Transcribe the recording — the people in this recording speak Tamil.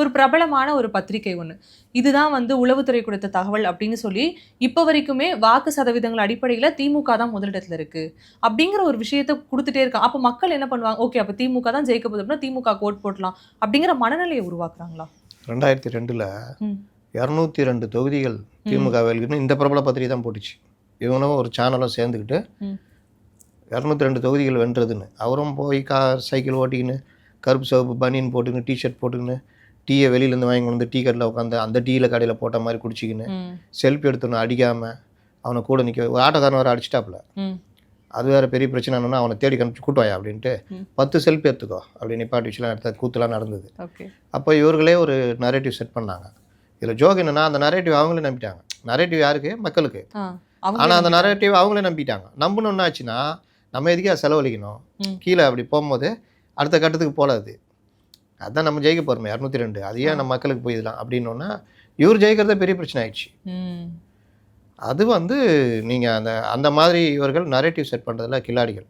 ஒரு பிரபலமான ஒரு பத்திரிகை ஒண்ணு. இதுதான் வந்து உளவுத்துறை கொடுத்த தகவல் அப்படின்னு சொல்லி, இப்ப வரைக்குமே வாக்கு சதவீதங்கள் அடிப்படையில திமுக தான் முதலிடத்துல இருக்கு. அப்படிங்கிற ஒரு விஷயத்த குடுத்துட்டே இருக்கான். அப்ப மக்கள் என்ன பண்ணுவாங்க? ஓகே அப்ப திமுக தான் ஜெயிக்க போகுது அப்படின்னா திமுகக்கு ஓட் போடலாம். அப்படிங்கிற மனநிலையை உருவாக்குறாங்களா? 2002ல ம். 202 தொகுதிகள் திமுக வெல்லுன்னு இந்த பிரபல பத்திரிகை தான் போட்டுச்சு. இவனும் ஒரு சேனலும் சேர்ந்துக்கிட்டு ம். 202 தொகுதிகள் வென்றதுன்னு. அவரும் போய் சைக்கிள் ஓட்டிக்கின்னு, கருப்பு சிவப்பு பனியன் போட்டுக்கின்னு, டிஷர்ட் போட்டுக்கின்னு, டீயை வெளியிலேருந்து வாங்கி கொண்டு வந்து டீ கடையில் உட்காந்து அந்த டீயில் கடையில் போட்ட மாதிரி குடிச்சிக்கின்னு, செல்ஃபி எடுத்துன்னு அடிக்காமல் அவனை கூட நிற்க ஒரு ஆட்டோக்காரன் வேறு அடிச்சிட்டாப்புல. அது வேறு பெரிய பிரச்சனை என்னன்னா அவனை தேடி கண்டுபிடிச்சி கூட்டுவாயா அப்படின்ட்டு 10 செல்ஃபி எடுத்துக்கோ அப்படின்னு நிப்பாட்டி வச்சுலாம் எடுத்த கூத்துலாம் நடந்தது. அப்போ இவர்களே ஒரு நரேட்டிவ் செட் பண்ணாங்க. இதில் ஜோக் என்னன்னா அந்த நரேட்டிவ் அவங்களே நம்பிட்டாங்க. நரேட்டிவ் யாருக்கு? மக்களுக்கு. ஆனால் அந்த நரேட்டிவ் அவங்களே நம்பிட்டாங்க. நம்பணும்னு ஆச்சுன்னா நம்ம எதுக்கே செலவழிக்கணும்? கீழே அப்படி போகும்போது அடுத்த கட்டத்துக்கு போகாது. அதுதான் நம்ம ஜெயிக்க போகிறோமே 202. அது ஏன் நம்ம மக்களுக்கு போயிடலாம் அப்படின்னோன்னா இவர் ஜெயிக்கிறதே பெரிய பிரச்சனை ஆயிடுச்சு. அது வந்து நீங்கள் அந்த மாதிரி இவர்கள் நரேட்டிவ் செட் பண்ணுறதுல கில்லாடிகள்.